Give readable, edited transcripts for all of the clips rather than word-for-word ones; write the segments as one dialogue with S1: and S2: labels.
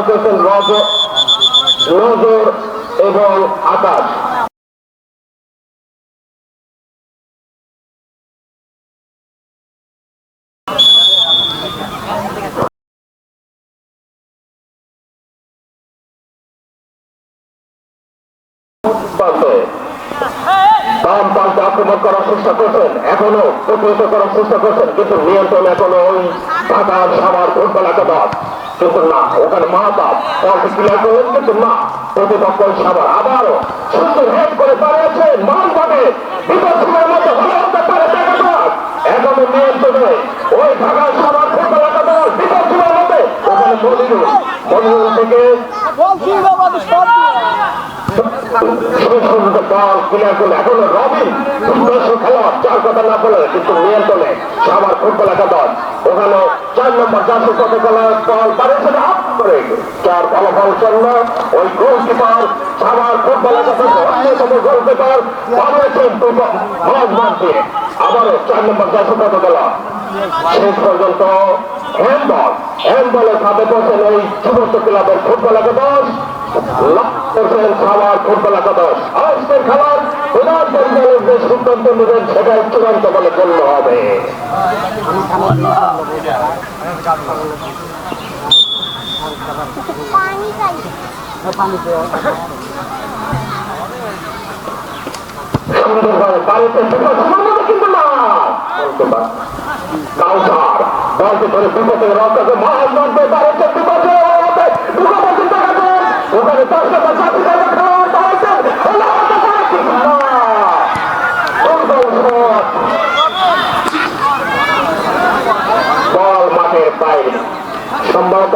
S1: করেছেন নজর এবং আকাশ। বাম প্রান্তে আক্রমণ করার চেষ্টা করছেন, এখনো প্রতিহত করার চেষ্টা করছেন, কিন্তু নিয়ন্ত্রণ এখনো ওই ঢাকার সাভার ফুটবল একাদশ। কিন্তু না, ওখানে মাহতাব বলটি ক্লিয়ার করলেন, কিন্তু না, প্রতিপক্ষ সাভার আবারও সুন্দর হেড করে দাঁড়িয়েছে মানভাবে বিপক্ষের মধ্যে হলে হতে পারে একাদশ। এখনো নিয়ন্ত্রণে ওই ঢাকার সাভার ফুটবল একাদশ বিপক্ষের মধ্যে। ওখানে মনিরুল থেকে বল ক্লিয়ার করলে এখনো রবিন খেলোয়াড়, যার কথা না বলে কিন্তু নিয়ন্ত্রণে সাভার ফুটবল একাদশ। ওখানে 4 নম্বর জাতীয় পতাকার বল পারেছেন আপ করে, যার ফলাফল জন্য ওই গোলকিপার সাভার ফুটবল একাদশ অন্যতম গোলকিপার পারেছেন আবারও 4 নম্বর জাতীয় পতাকা। শেষ পর্যন্ত হ্যান্ডবলের খাতে পৌঁছেন ওই যুবত্ব ক্লাবের ফুটবল একাদশ, সাভার ফুটবল একাদশ। আজকের খেলার প্রধান পরিচালক যে সিদ্ধান্ত নেবেন সেটাই চূড়ান্ত বলে গণ্য হবে। সুন্দরভাবে বাড়িতে কিন্তু না কাউসার বলতে ধরে বিপদে রক্ষাকে মহান মন্ত্রে বাড়িতে বিপদে ওখানে 10 নম্বর জাতীয় বল মাঠের বাইরে। সম্ভবত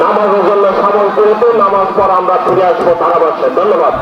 S1: নামাজের জন্য সময় পেয়েছে, নামাজ পর আমরা ফিরে আসবো ধারাভাষ্যে। ধন্যবাদ।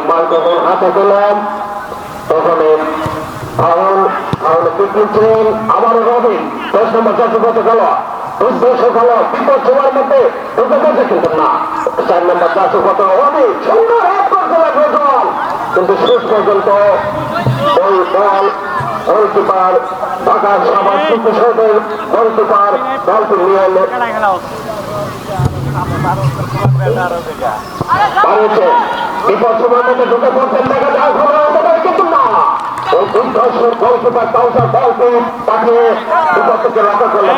S1: মাইক্রোফোন হাতে পেলাম তখন ছিলেন আবারও রবিন 10 নম্বর জাতীয়গত খেলা উদ্দেশ্য খেলা বিপদ সবার মধ্যে ঢুকে গেছে কিন্তু না 4 নম্বর জাতীয়গত রবি সুন্দর হাত করতে লাগলো দল কিন্তু শেষ পর্যন্ত ওই দল গোলকিপার ঢাকার সবার চিকিৎসকের গোলকিপার দলটি নিয়ে পারেছে বিপদ সবার মধ্যে ঢুকে পড়ছেন দেখা যায় খবর হতে পারে কিন্তু না ওই দুর্ধর্ষের গোলকিপার কাউসার দলটি পাঠিয়ে বিপদ থেকে রক্ষা করলে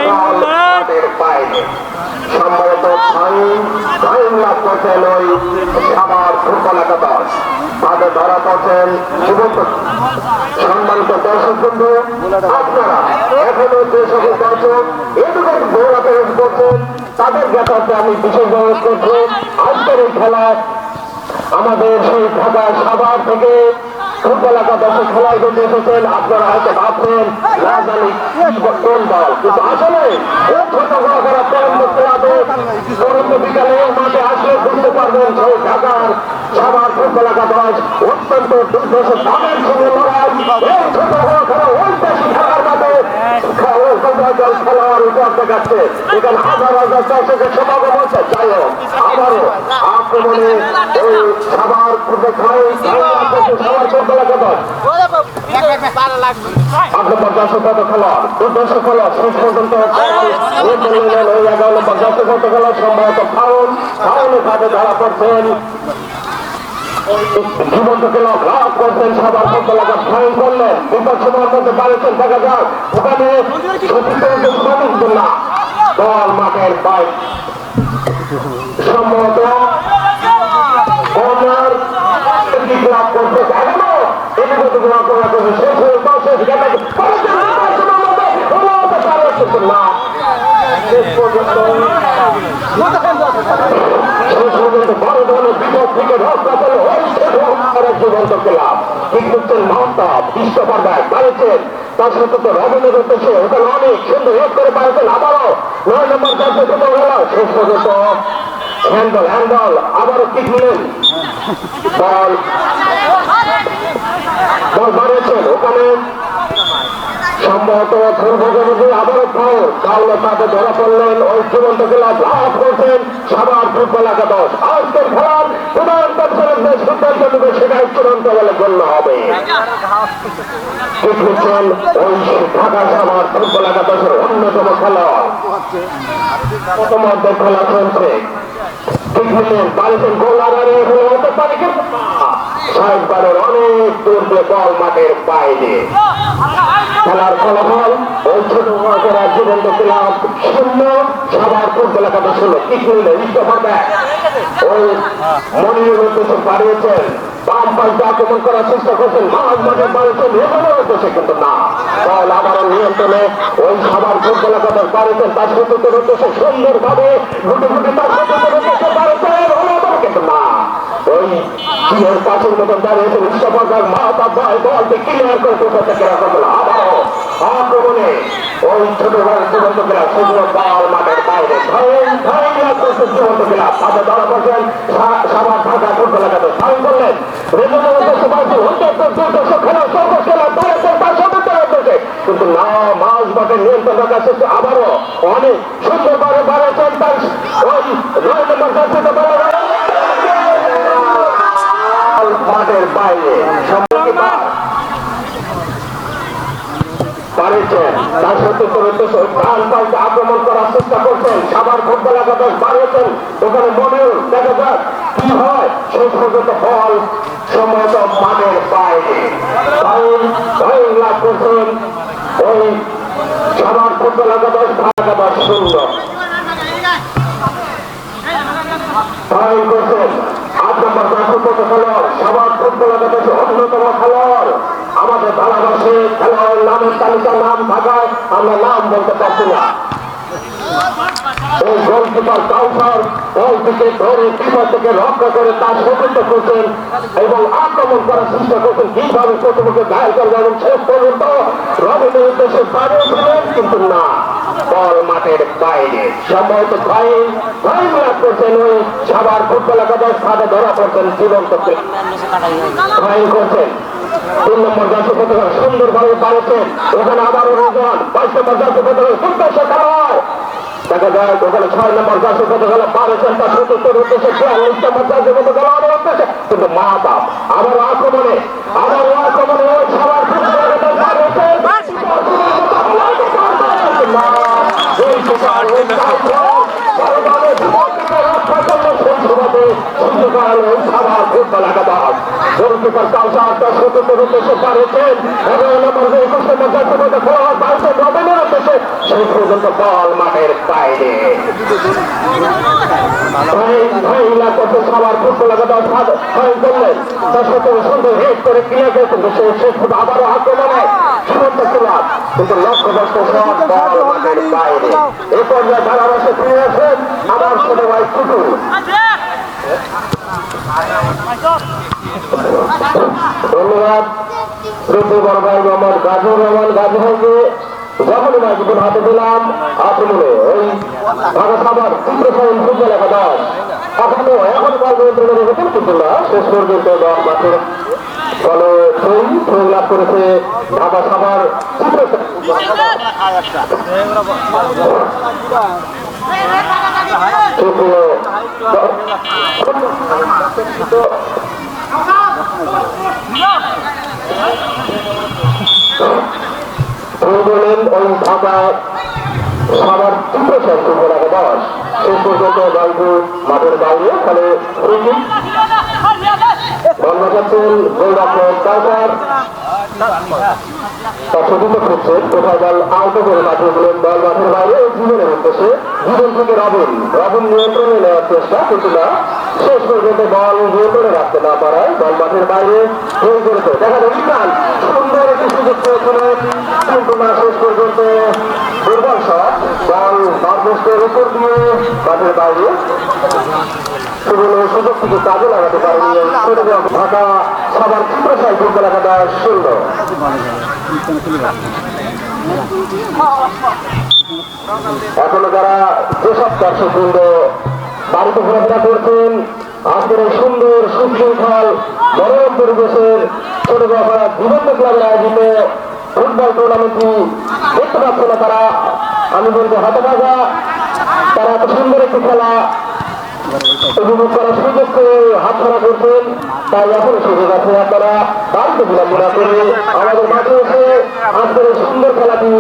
S1: তাদের পায়নি সম্ভবত টাইম লাভ করছেন ওই সাবার ফুটবল একাদশ তাদের ধরা পড়ছেন যুবক সম্মানিত দর্শক বন্ধু আপনারা এখনো যে সকল দর্শক এদিকে দৌড়াতে করছেন তাদের জ্ঞাতার্থে আমি বিশেষভাবে করছি আজকের এই খেলায় আমাদের সেই ঢাকা সাভার থেকে ফুটবল একাদশে খেলায় করতে এসেছেন আপনারা হয়তো ভাবছেন না জানি কোন দল কিন্তু আসলে ছোট বড় তরুণ বিকালে মাঠে আসলে বুঝতে পারবেন সেই ঢাকার সাভার ফুটবল একাদশ অত্যন্ত দুর্ধর্ষ দামের সঙ্গে লড়াই এই ছোট বড় খেলা ঐতিহাসিক খেলার মাঠে খেলোয়াড় উপর দেখাচ্ছে এখানে হাজার হাজার দর্শকের সমাগম হচ্ছে যাই হোক আবারও আক্রমণে ওই সাভার সাভার ফুটবল একাদশ আপনার 50 খেলোয়াড় দুর্ধর্ষ খেলোয়াড় শেষ পর্যন্ত ওই 11 নম্বর জাতীয়গত খেলা সম্ভবত ফাউলের কাজে ধরা পড়ছেন জীবন্ত খেলা লাভ করছেন সবার এলাকা ফাইন করলেন বিপদ সময়ের মধ্যে পারেছেন দেখা যাক ওখানে না দল মাঠের বাইক সম্ভবত কর্নার লাভ করছে এখনো এদিকে শেষ হয়ে না শেষ পর্যন্ত বড় ধরনের বিপদ থেকে রক্ষা পেল জীবন্ত খেলাম ঠিক করছেন মহতাব বিশ্বপর্দায় পারেছেন তার সাথে তো রবীন্দ্র উদ্দেশ্যে ওখানে অনেক সুন্দর হেড করে পারেছেন আবারও 9 নম্বর জাতীয় ফুটবল খেলা শেষ পর্যন্ত হ্যান্ডল আবারও কিক নিলেন বল বাড়িয়েছেন ওখানে সম্ভবত আবারও তাহলে তাকে ধরা পড়লেন ওই জীবন্ত খেলা লাভ করছেন সাভার ফুটবল একাদশ আজকের খেলার প্রধান দর্শকদের সিদ্ধান্ত নেবে সেটাই চূড়ান্ত বলে গণ্য হবে ওই ঢাকা সাভার ফুটবল একাদশের অন্যতম খেলোয়াড় প্রথম অর্ধের খেলা চলছে ঠিক নিলেন পারেছেন গোল আগারে হতে পারে কিন্তু 60 বারের অনেক দূর দিয়ে বল মাঠের বাইরে খেলার ফলাফল ওই ছোট জীবন্ত ক্লাব 0 সাভার ফুটবল একাদশ 0 ঠিক নিলেন ওই মনির উদ্দেশ্যে পাঠিয়েছেন বাম পাশে আক্রমণ করার চেষ্টা করছেন মাঝ মাঠে পাঠিয়েছেন এখানে উদ্দেশ্যে কিন্তু না বল আবারও নিয়ন্ত্রণে ওই সাভার ফুটবল একাদশ পাঠিয়েছেন তার সত্যের উদ্দেশ্যে সুন্দরভাবে ঘুটে ঘুটে তার সত্যের উদ্দেশ্যে পাঠিয়েছেন কিন্তু না ওই পাশের মতন দাঁড়িয়েছে বিশ্বপর্দার মাহতাব ভাই বলতে ক্লিয়ার করে কোথা থেকে রাখা গেল আবারও আক্রমণে ওই ছোট ভাই জীবন্ত খেলা সুন্দর বল মাঠের বাইরে জীবন্ত খেলা তাদের ধরা পড়ছেন সাভার ঢাকা ফুটবল একাদশ ফাইন করলেন কিন্তু না মাঝ মাঠে নিয়ন্ত্রণ রাখার চেষ্টা আবারও অনেক সুন্দরভাবে বাড়াচ্ছেন তার ওই 9 নম্বর জাতীয় মাঠের বাইরে পারেছেন তার সত্যি ডান পাল্টে আক্রমণ করার চেষ্টা করছেন সাভার ফুটবল একাদশ বাড়িয়েছেন ওখানে মনিউর দেখা যাক কি হয় শেষ পর্যন্ত বল সম্ভবত মাঠের বাইরে লাভ করছেন ওই সাভার ফুটবল একাদশ ঢাকা 0 ফাইন করছেন 8 নম্বর জাতীয়গত খেলোয়াড় সাভার ফুটবল একাদশের অন্যতম খেলোয়াড় আমাদের ভালোবাসে খেলোয়াড়ের নামের তালিকার নাম থাকায় আমরা নাম বলতে পারছি না ওই গোলকিপার কাউসার বলটিকে ধরে বিপদ থেকে রক্ষা করে তার সতর্ক করছেন এবং আক্রমণ করার চেষ্টা করছেন কিভাবে প্রতিপক্ষে ঘায়ল করবে এবং শেষ পর্যন্ত রবীন্দ্রের উদ্দেশ্যে দাঁড়িয়েছিলেন কিন্তু না বল মাঠের বাইরে সম্ভবত ভাই লাভ করছেন ওই সাবার ফুটবল একাদশ হাতে ধরা পড়ছেন জীবন্ত ভাই করছেন 3 নম্বর জাতীয় পতাকা সুন্দরভাবে পারেছেন ওখানে আবারও রোজন 5 নম্বর জাতীয় পতাকা উদ্দেশ্যে খেলা হয় দেখা যায় ওখানে 6 নম্বর জাতীয় পতাকা পারেছেন তার সত্যের উদ্দেশ্যে 42 নম্বর জাতীয় পতাকা উদ্দেশ্যে কিন্তু মাহতাব আবারও আক্রমণে ওই সবার ফুটবল একাদশ শেষ পর্যন্ত বল মাঠের বাইরে সবার ফুটবল করলেন তার সাথে সুন্দর হেড করে ক্লিয়ার করেছেন শেষ পর্যন্ত আবারও আক্রমণে সুন্দর খেলার কিন্তু লক্ষ্যবস্ত সব বল মাঠের বাইরে এ পর্যায়ে ধারাভাষ্যে ফিরে আসেন আমার ছোট ভাই কুটু ধন্যবাদ শ্রদ্ধ বড় ভাই মোহাম্মদ গাজী রহমান গাজী ভাইকে যখনই মাইক্রোফোন হাতে দিলাম আক্রমণে ওই ঢাকা সাভার চিত্রসাইন ফুটবল একাদশ এখন বল নিয়ন্ত্রণে রেখেছেন কিন্তু না শেষ পর্যন্ত দল মাঠের ফলে ছয় লাভ করেছে ঢাকা সাভার বলেন ওই ঢাকা সাভার চিত্রসাইন ফুটবল একাদশ শেষ পর্যন্ত দলটি মাঠের বাইরে ফলে বল বাজাচ্ছেন গোলরক্ষক কাউসার তার ছবিতে খুঁজছেন কোথায় বল আউট করে পাঠিয়ে দিলেন বল মাঠের বাইরে জীবনের উদ্দেশ্যে জীবন থেকে রবিন নিয়ন্ত্রণে নেওয়ার চেষ্টা কিন্তু না শেষ পর্যন্ত বল নিয়ন্ত্রণে রাখতে না পারায় বল মাঠের বাইরে হয়ে করেছে দেখা যায় ইমরান সুন্দর একটি সুযোগ পেয়েছিলেন কিন্তু না শেষ পর্যন্ত দুর্বল শট বল নর্থওয়েস্টের উপর দিয়ে মাঠের বাইরে সুযোগ থেকে কাজে লাগাতে পারেনি ঢাকা সবার চিত্রসাইন ফুটবল একাদশ 0 এখনো যারা যেসব দর্শকবৃন্দ বাড়িতে ঘোরাফেরা করছেন আজকের এই সুন্দর সুশৃঙ্খল মনোরম পরিবেশের ছোট বড় জীবন্ত ক্লাবের আয়োজিত ফুটবল টুর্নামেন্টটি দেখতে পাচ্ছে না তারা আমি বলবো হতভাগা তারা এত সুন্দর একটি খেলা উপভোগ করার সুযোগ করে হাতছাড়া করছেন তাই এখন সুযোগ আছে আপনারা বাড়িতে বিলম্ব না করে আমাদের মাঠে এসে আজকের এই সুন্দর খেলাটি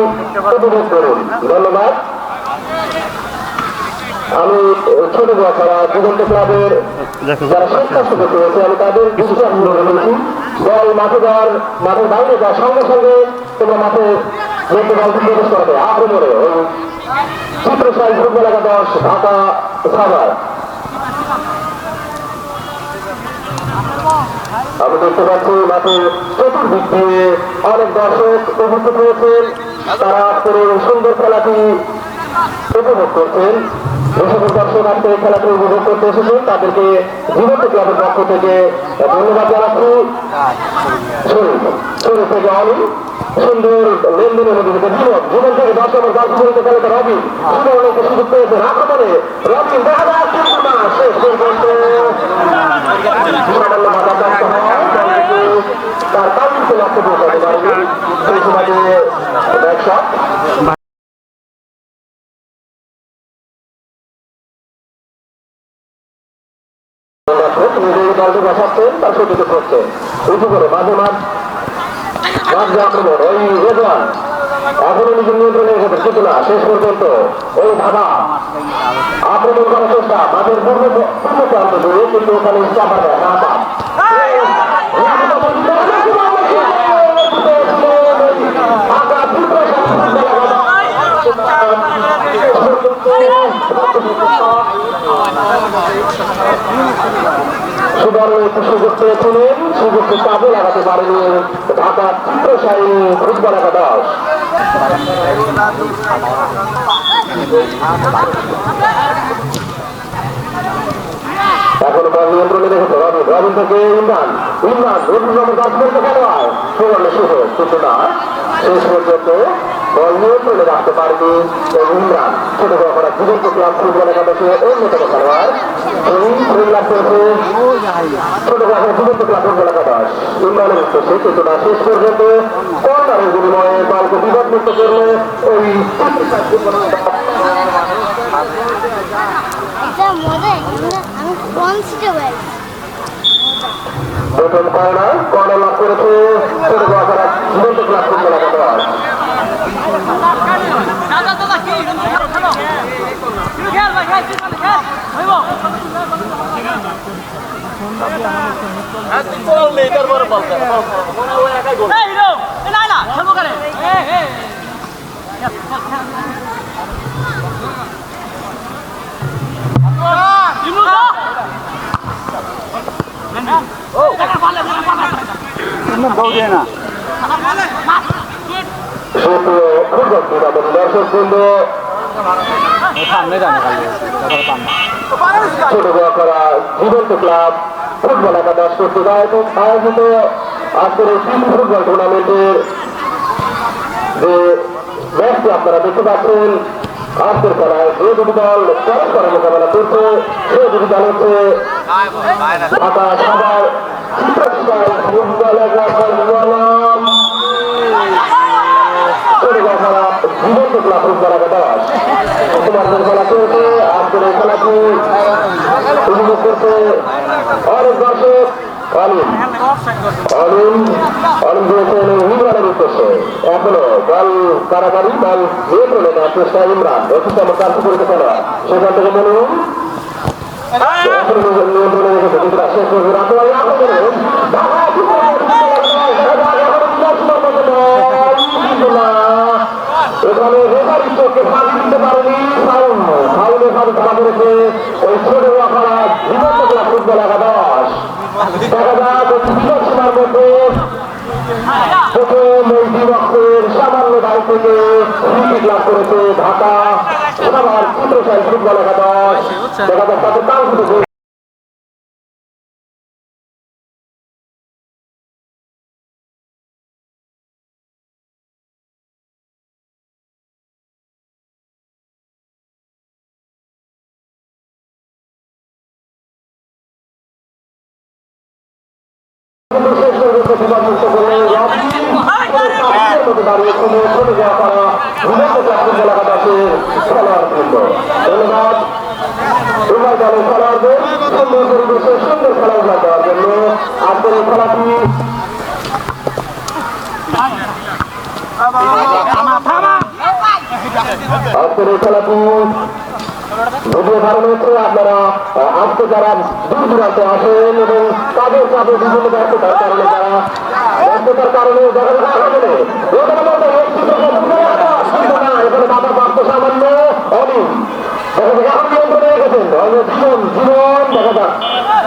S1: উপভোগ করুন ধন্যবাদ আমি ছোট বছরা জীবন্ত ক্লাবের যারা স্বেচ্ছাসেবক রয়েছে আমি তাদের বিশ্বাস বলেছি বল মাঠে যাওয়ার মাঠের বাইরে যাওয়ার সঙ্গে সঙ্গে তোমরা মাঠে মধ্যে বলটি প্রবেশ করবে আক্রমণে ওই চিত্রসাইন ফুটবল একাদশ ঢাকা সাভার আমি দেখতে পাচ্ছি মাঠের চতুর্দিক দিয়ে অনেক দর্শক উপস্থিত হয়েছেন তারা আজকের সুন্দর খেলাটি উপভোগ করছেন যে সকল দর্শক আজকে এই খেলাটি উপভোগ করতে এসেছেন তাদেরকে জীবন্ত ক্লাবের পক্ষ থেকে ধন্যবাদ জানাচ্ছি শরীর থেকে অনি সুন্দর লেনদেনের মধ্যে জীবন থেকে 10 নম্বর দর্শক খেলাতে রবিন সুন্দর সুযোগ পেয়েছেন আক্রমণে রবিন দেখা যায় শেষ পর্যন্ত সামান্য বাধাপ্রাপ্ত হয় তার কাউকে লক্ষ্য পৌঁছাতে পারেনি সেই সময় ব্যবসা দলটি বসাচ্ছেন তার সুযোগ করছেন উঁচু করে মাঝে মাঠ আক্রমণ ওই রেজওয়ান এখনো নিজের নিয়ন্ত্রণে রেখেছে কিন্তু না শেষ পর্যন্ত ওই ধাবা আক্রমণ করার চেষ্টা মাঠের পূর্ব প্রান্ত জুড়ে কিন্তু ওখানে চাপা দেয় না সুবর্ণ একটু সুযোগ পেয়েছিলেন সুযোগকে কাজে লাগাতে পারেনি ঢাকা চিত্রসাইন ফুটবল একাদশ এখনো বল নিয়ন্ত্রণে রেখেছে রবিন থেকে ইমরান রবিন নম্বর 10 পর্যন্ত খেলোয়াড় সুবর্ণ সুযোগ কিন্তু না শেষ পর্যন্ত বল নিয়ন্ত্রণে রাখতে পারেনি ইমরান। ছোট করা জীবন্ত ক্লাব ফুটবল একাদশে অন্যতম খেলোয়াড় লাভ করেছে ছোট জীবন্ত ক্লাব ফুটবল একাদশ ইমরানের উদ্দেশ্যে, কিন্তু না শেষ পর্যন্ত কর্নারের বিনিময়ে বলকে বিপদমুক্ত করলে ওই প্রথম কর্নার লাভ করেছে ছোট করা জীবন্ত ক্লাব ফুটবল একাদশ। ফুটবল টুর্নামেন্ট দর্শক বৃন্দ ছোট করা জীবন্ত ক্লাব ফুটবল একাদশ কর্তৃক আয়োজিত আজকের এই ফুটবল টুর্নামেন্টের যে ম্যাচটি আপনারা দেখতে পাচ্ছেন। আজকের খেলায় যে দুটি দল পরস্পর মোকাবেলা করছে সে দুটি দল হচ্ছে ঢাকা সাভার ফুটবল জীবন্ত ক্লাব ফুটবল একাদশ তোমাদের খেলা চলছে। আজকের এই খেলাটি উপভোগ করছে অনেক দর্শক। অলিম দিয়েছেন ইমরানের উদ্দেশ্যে, এখনো বল কারাগারি বল নিয়ন্ত্রণে নেওয়ার চেষ্টা ইমরান। একটু চমৎকার সুপরিচিত খেলা, সেখান থেকে বলুন নিয়ন্ত্রণে রেখেছে কিন্তু শেষ এখানে রেফারির চোখে ফাঁকি দিতে পারেনি, ফাউলে ফাঁকি ধরা পড়েছে ওই ছোট খেলা জীবন্ত ক্লাব ফুটবল একাদশ। দেখা যাক বিপদ সীমার মধ্যে প্রথম এই বিভক্তের সামান্য দায় থেকে উইকেট লাভ করেছে ঢাকা সাভার চিত্রশালী ফুটবল একাদশ। দেখা যাক তাদের কাল ফুটেছে বিপদমুক্ত করলে দাঁড়িয়ে ছোট করা জীবন্ত ক্লাব ফুটবল একাদশের খেলোয়াড়বৃন্দ। ধন্যবাদ উভয় দলের খেলোয়াড়দের সুন্দর পরিবেশে সুন্দর খেলা উদ্ধার দেওয়ার জন্য। আজকের এই খেলাটি ভিডিও ধারণ হচ্ছে। আপনারা আজকে যারা দূর দূরান্তে আসেন এবং তাদের কাজে বিভিন্ন ব্যস্ততার কারণে দেখা এখানে বাধা প্রাপ্ত সামান্য অনিম এখন নিয়ন্ত্রণে রেখেছেন জীবন দেখা যাক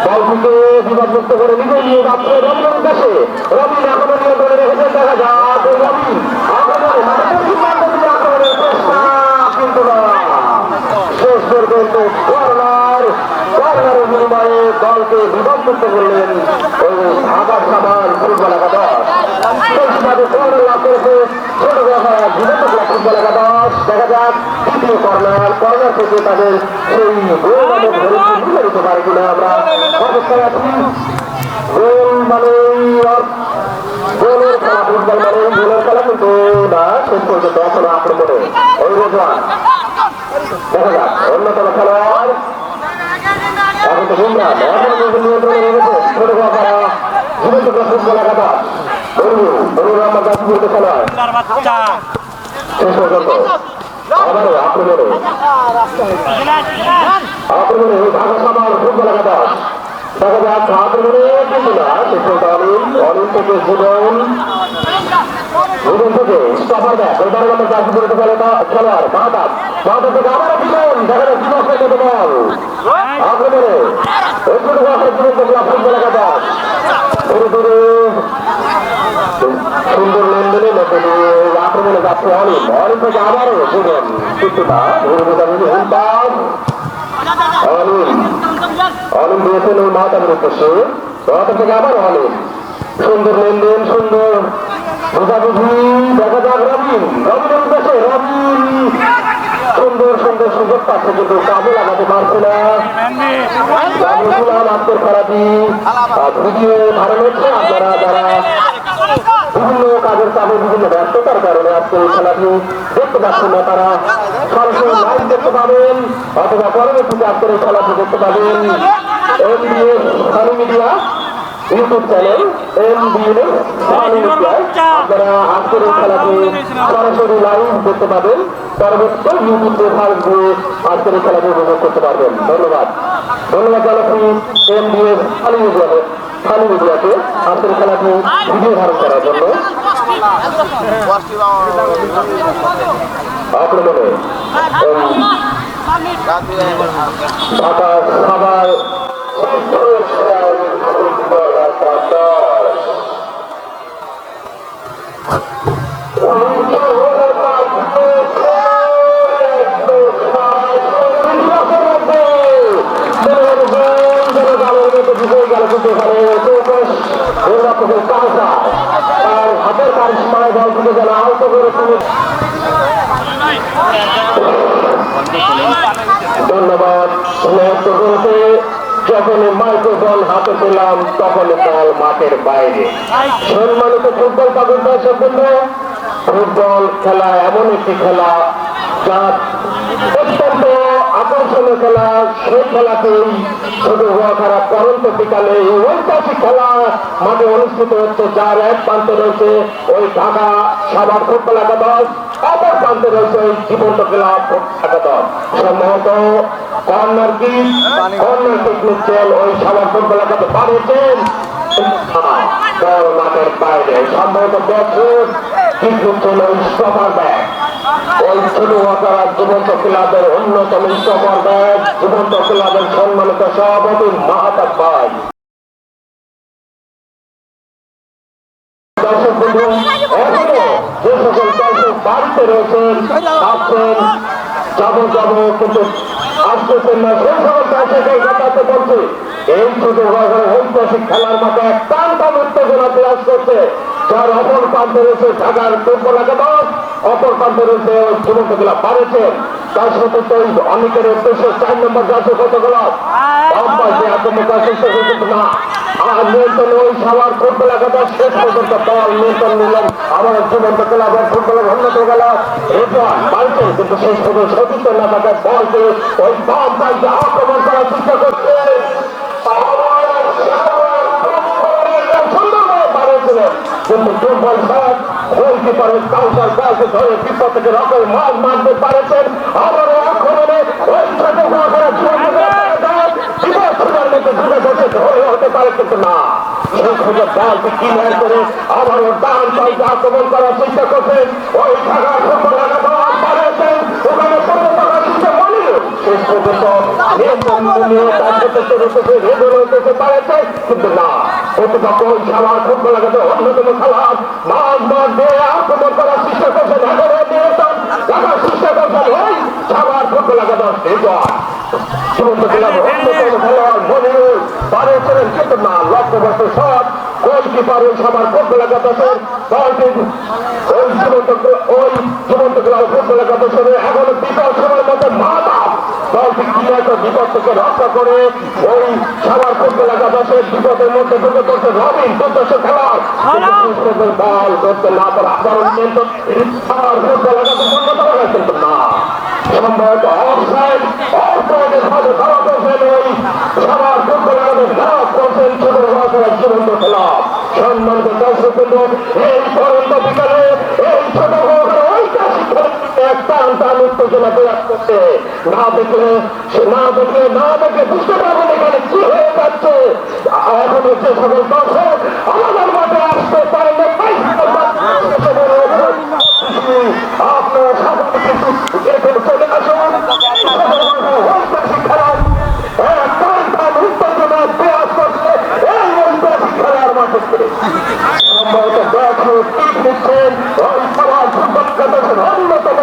S1: বলটিকে বিপদমুক্ত করে নিজে নিয়ে যাচ্ছে রবিনের উদ্দেশ্যে। রবিন এখনো নিয়ন্ত্রণে রেখেছেন, দেখা যাক রবিন আক্রমণের চেষ্টা কিন্তু না শেষ পর্যন্ত কর্নারের বিনিময়ে দলকে বিপদমুক্ত করলেন ওই ঢাকা সাভার ফুটবল একাদশ। কর্নার লাভ করেছে ছোট জীবন্ত ক্লাব ফুটবল একাদশ। দেখা যাক তৃতীয় কর্নার থেকে তাদের সেই গোল ধরে দিতে পারে কিনা আমরা অবস্থায় আছি। গোল মানে গোলের খেলা, ফুটবল মানে গোলের খেলা, কিন্তু না শেষ পর্যন্ত এখনো আক্রমণে ওই রোজওয়ান। দেখা যাক অন্যতম খেলোয়াড় এখন তো ইমরান নিয়ন্ত্রণে রেখেছে ছোট জীবন্ত ক্লাব ফুটবল একাদশ। আমার কাছে বলতে খেলোয়াড় শেষ পর্যন্ত আবারও আক্রমণে ঢাকা সাভার ফুটবল একাদশ। দেখা যাক আক্রমণে কিন্তু না শেষ পর্যন্ত অনিল থেকে জীবন থেকে স্টপার ব্যাক ওই বারে আমার কাছে বলতে খেলোয়াড় মাহতাব থেকে আবারও জীবন। দেখা যাক জীবন বল আক্রমণে জীবন্ত ক্লাব ফুটবল একাদশ। ধীরে ধীরে সুন্দর লেনদেনে মধ্যে দিয়ে আক্রমণে যাচ্ছে অনিল থেকে আবারও জীবন কিছুটা অনিল দিয়েছেন ওই মাহতাবের উদ্দেশ্যে। মাহতাব থেকে আবার অনিল সুন্দর লেনদেন সুন্দর বুঝাবুঝি দেখা যাক রবিনের উদ্দেশ্যে সুন্দর সুন্দর সুযোগ পাচ্ছে কিন্তু কাজে লাগাতে পারছে না আজকের খেলাটি ভিডিও ধারণ হচ্ছে আপনারা যারা বিভিন্ন কাজের চাপে বিভিন্ন ব্যস্ততার কারণে আজকে এই খেলাটি দেখতে পাচ্ছেন না তারা সরাসরি লাইভ দেখতে পাবেন অথবা পরবর্তীতে আজকের এই খেলাটি দেখতে পাবেন MBS Sunny media YouTube channel MBS Sunny মিডিয়ায় আপনারা আজকের এই খেলাটি সরাসরি লাইভ দেখতে পাবেন পরবর্তীতে ইউটিউবে সার্চ দিয়ে আজকের এই খেলাটি উপভোগ করতে পারবেন ধন্যবাদ জানাচ্ছি MBS সানি মিডিয়াকে আজকের খেলাটি ভিডিও ধারণ করার জন্য আক্রমণে ঢাকা সাভার হাতের কারিশমায় দল থেকে যেন আহত করে ধন্যবাদ যখনই মাইক্রোফোন হাতে পেলাম তখনই দল মাঠের বাইরে সম্মানিত ফুটবল পাগল দর্শক বন্ধু ফুটবল খেলা এমন একটি খেলা যা অত্যন্ত আকর্ষণীয় খেলা সেই খেলাতেই ছোট হওয়া খারাপ পরন্ত বিকালে এই ঐতিহাসিক খেলা মাঠে অনুষ্ঠিত হচ্ছে যার এক প্রান্তে রয়েছে ওই ঢাকা সাভার ফুটবল একাদশ অপর প্রান্তে রয়েছে ওই জীবন্ত ক্লাব একাদশ সম্ভবত কর্নার কিক নিচ্ছেন ওই সাভার ফুটবল একাদশ পাঠিয়েছেন মাঠের বাইরে সম্ভবত বছর কিক নিচ্ছেন ওই সফর ব্যাগ ওই ছোট ওয়াকার জীবন্ত ক্লাবের অন্যতম সফর ব্যাগ জীবন্ত ক্লাবের সম্মানিত সভাপতি মাহাতাব ভাই দর্শক বন্ধু এখনো যে সকল দর্শক বাড়িতে রয়েছেন ভাবছেন যাবো কিন্তু আসতেছেন না সেই সকল দর্শকের কথাতে বলছে এই ছোট ওয়াকার ঐতিহাসিক খেলার মাঠে এক টান উত্তেজনা বিরাজ করছে যার অপর প্রান্তে রয়েছে ঢাকার ফুটবল একাদশ অপর প্রান্তে রয়েছে জীবন্ত ক্লাব বাড়েছেন তার সাথে তো অনেকের উদ্দেশ্যে 4 নম্বর যাচ্ছে কতগুলো আক্রমণ করার চেষ্টা করছে না আর নিয়ন্ত্রণ ওই সবার ফুটবল একাদশ শেষ পর্যন্ত দল নিয়ন্ত্রণ নিলেন আবার জীবন্ত ক্লাবের ফুটবলের উন্নত গেল রেফার বাড়ছে কিন্তু শেষ পর্যন্ত সতীর্থ না থাকার বলকে ওই বাম পাল্টে আক্রমণ করার চেষ্টা করছে কিন্তু ফুটবল শট গোলকিপারের কাউন্টার বলকে ধরে বিপদ থেকে রকের মাছ মারতে পারেছেন আবারও আক্রমণে ওই ছোট হতে পারে কিন্তু না সেই খোঁজে বলকে কিনার করে আবারও ডান পাল্টে আক্রমণ করার চেষ্টা করছেন ওই ঢাকা ফুটবল একাদশ পারেছেন ওখানে শেষ পর্যন্ত কিন্তু না প্রতিপক্ষ খেলার ফুটবল অন্যতম খেলার মাঠ মাঠ দিয়ে আক্রমণ করার চেষ্টা করছেন দেখার চেষ্টা করছেন ওই সবার ফুটবল একাদশ জীবন্ত খেলার অন্যতম খেলোয়াড় মনিরুল পারেছিলেন কিন্তু না লক্ষ্যবস্তু শট গোলকিপার ওই সবার ফুটবল একাদশের দলটি ওই জীবন্ত খেলার ফুটবল একাদশের এখনো বিকল সময়ের মধ্যে মাতাম দলটি বিপদ থেকে রক্ষা করে ওই সবার ফুটবল একাদশের বিপদের মধ্যে ঢুকে পড়ছে রবিন দুর্দশ খেলার বল করতে না পারে আবারও নিয়ন্ত্রণ ফুটবল একাদশ অন্যতম কিন্তু না সম্ভবত অফসাইড অফসাইডের সাথে ধরা করছেন ওই সবার ফুটবল একাদশ ধরা করছেন ছোট জীবন্ত খেলা সম্মানিত দর্শক বৃন্দ এই পরন্ত বিকালে এই ছোট উত্তেজনা বিরাজ করছে না দেখলে বুঝতে পারবেন এখানে কি হয়ে যাচ্ছে এখন হচ্ছে সকল দর্শক আমাদের মাঠে আসতে পারেন আপনার সাধারণ চলে আসুন উত্তেজনা বিরাজ করছে এই ঐতিহাসিক খেলার মাঠে সম্ভবত নিচ্ছেন অন্যতম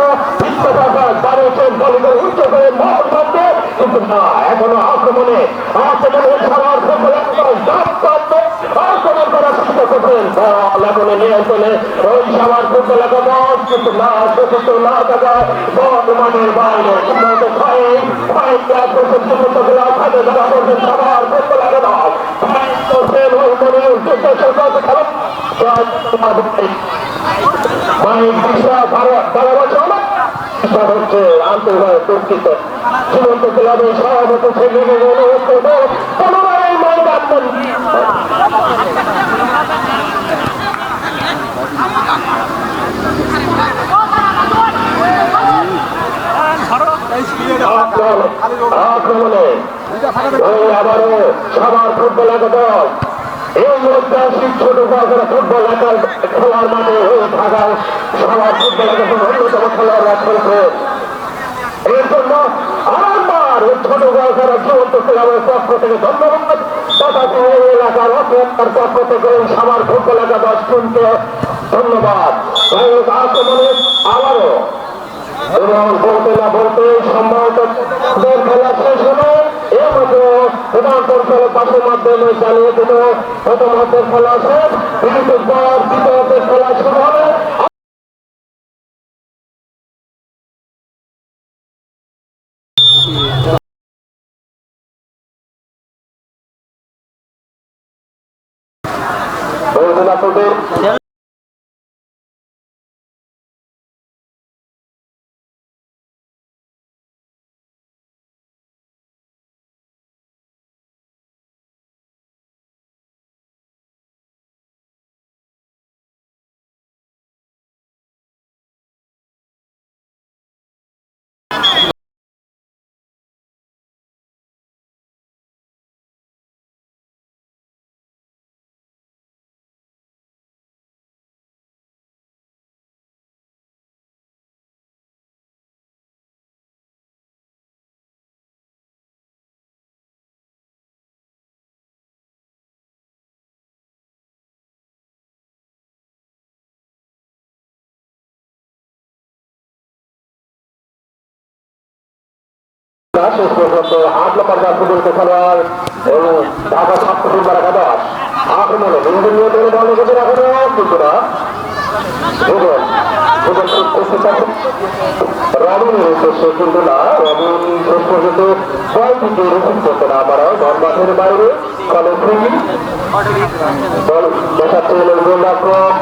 S1: উচ্চ করে কিন্তু না এখনো আক্রমণে সবার আক্রমণ করার চেষ্টা করছে করছেন বল এখনো নিয়ন্ত্রণে ওই সবার ফুটবল একাদশ, কিন্তু না সচিত না থাকা বর্তমানের বাইরে উন্নত ভয়ে ভয় ক্লাস করছেন উন্নত ক্লাস হাতে ধরা করছেন সবার ফুটবল একাদশ করছেন ওই মনে হচ্ছে আন্তর্জাতিক দুঃখিত জীবন্ত ক্লাবের সভাপতি ছেলে অনুরোধ করবো পুনরায় ময়দান আক্রমণে আবারও সবার ফুটবল একাদশ এই ঐতিহাসিক ছোট বড় ফুটবল খেলার মাঠে হয়ে থাকা সবার ফুটবল একাদশ অন্যতম খেলোয়াড়রা খেলছে। এর জন্য আরেকবার ছোট বড় জীবন্ত ক্লাবের পক্ষ থেকে ধন্যবাদ তথা এই এলাকার অপেক্ষার পক্ষ থেকে সবার ফুটবল একাদশ টিমকে ধন্যবাদ। আক্রমণে আবারও এবং বলতে না বলতে সম্ভবত খেলা শেষ হলো এর মতো প্রধান পরিচালক পাশের মাধ্যমে জানিয়ে দিল প্রথম হাতের খেলা শেষ, বিরতির পর দ্বিতীয় হাতের খেলা শুরু হবে। শেষ পর্যন্ত 8 নম্বর ফুটবল খেলোয়াড় এবং ঢাকা ছাত্র ফুটবল একাদশ আক্রমণে ইঞ্জিনিয়ার ধরে বল রেখেছেন এখনো কিন্তু না রবিন উদ্দেশ্যে কিন্তু না রবিন শেষ পর্যন্ত ছয় দিকে রিসিভ করতে না পারায় বল মাঠের বাইরে ফলে ফ্রি বল দেখাচ্ছেন গোলরক্ষক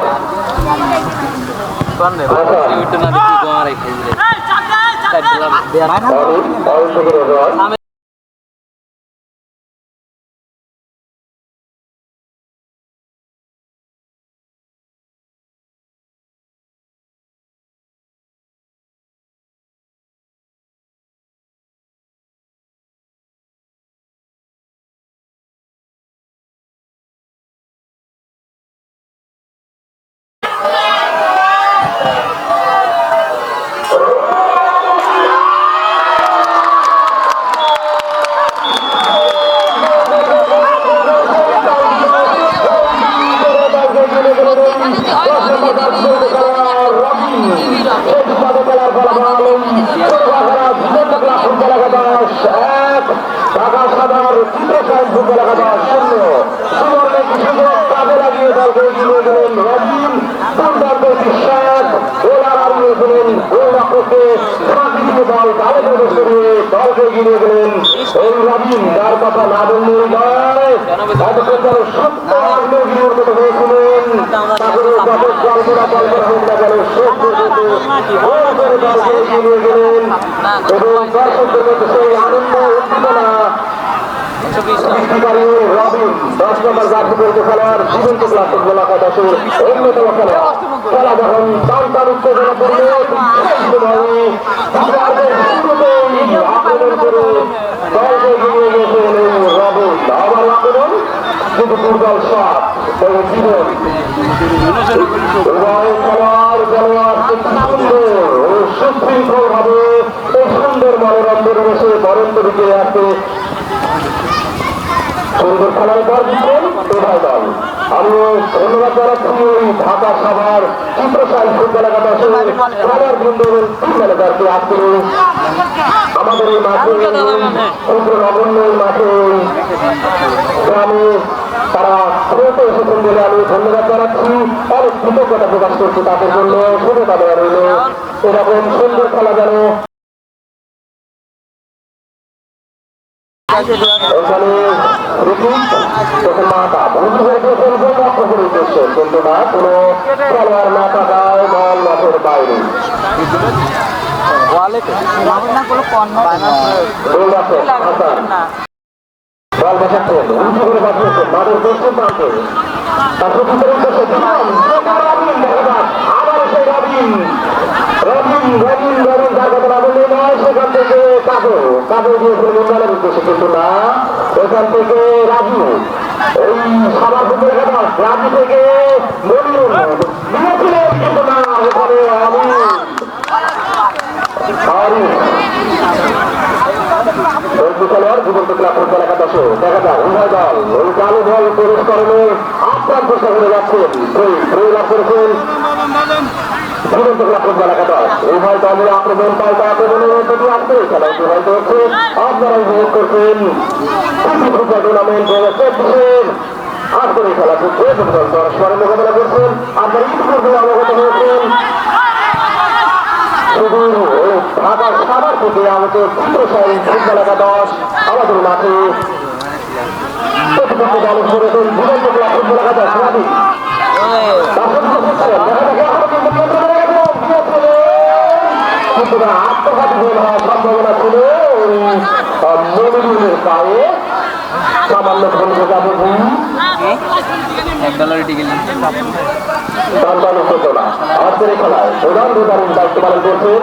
S1: দলকে এগিয়ে গেলেন এই রবিন যার কথা না বললেই নয় সত্যির মতো হয়েছিলেন তারপরে কল্পনা হোক না কেন দলকে এগিয়ে গেলেন এবং দর্শকদের মধ্যে সেই আনন্দ উদ্দীপনা রবিন 10 নম্বর জাতীয় খেলোয়াড় জীবন্ত ক্লাস ফুটবল একাদশের অন্যতম খেলোয়াড় খেলা যখন টান উত্তেজনা করলে আক্রমণ করে দলকে এগিয়ে গেছেন রবিন আবার আক্রমণ কিন্তু দুর্বল শট এবং জীবন উভয় খেলোয়াড় সুন্দর ও সুশৃঙ্খল ভাবে সুন্দর মনোরম পরিবেশে বরণ দিকে আসে সুন্দর খেলায় দল দিচ্ছেন উভয় দল। আমি ধন্যবাদ জানাচ্ছি ওই ঢাকা সভার চিত্রসাই ফুটবল একাদশের খেলার বৃন্দ এবং টিম ম্যানেজারকে আজকে আমাদের এই মাঠে ক্ষুদ্র নগণ্য মাঠে গ্রামে তারা খেলতে এসেছেন বলে সকলকে আমি ধন্যবাদ জানাচ্ছি, অনেক কৃতজ্ঞতা প্রকাশ করছি তাদের জন্য। শুভেচ্ছা দেওয়া রইল, এরকম সুন্দর খেলা যেন এখানে মাথা বন্ধু হয়ে গেছেন গোলরক্ষকের উদ্দেশ্যে, কিন্তু না কোনো খেলোয়াড় না থাকায় বল মাঠের বাইরে। বল বসাচ্ছেন, উঁচু করে বাঁচিয়েছেন মাঠের পশ্চিম প্রান্তে। তার প্রতিটার উদ্দেশ্যে আবার সেই রবিন যার কথা না বললে নয়, সেখান থেকে কাজে দিয়েছিলেন ইমরানের উদ্দেশ্যে, কিন্তু না এখান থেকে রাজু এই সবার ফুটবল খেলা রাজু থেকে মনিরুল দিয়েছিলেন, কিন্তু না ওখানে খেলোয়াড় জীবন্ত ক্লাব ফুটবল একাদশে দেখা যায় উভয় দল ওই কালো দল প্রবেশ করেন আপ্রাণ চেষ্টা করে যাচ্ছেন, লাভ করেছেন জীবন্ত ক্লাব ফুটবল একাদশ। উভয় দলের আক্রমণ পাল্টা আক্রমণের প্রতি আসছে খেলা প্রবাহিত হচ্ছে। আপনারা উপভোগ করছেন ফুটবল টুর্নামেন্ট 2024 আট করে খেলা চলছে। ফুটবল পরস্পরে মোকাবেলা করছেন, আপনারা ইতিপূর্বে অবগত হয়েছেন ঢাকার সাভার থেকে আমাদের চিত্রসাই ফুটবল একাদশ আমাদের মাঠে প্রতিপক্ষ দল করেছেন জীবন্ত ক্লাব ফুটবল একাদশ রাবি। আত্মঘাতী গোল হওয়ার সম্ভাবনা ছিল মনিরুলের পায়ে, সামান্য ভুল যাবে আজকের খেলায় প্রধান বিচারের দায়িত্ব পালন করছেন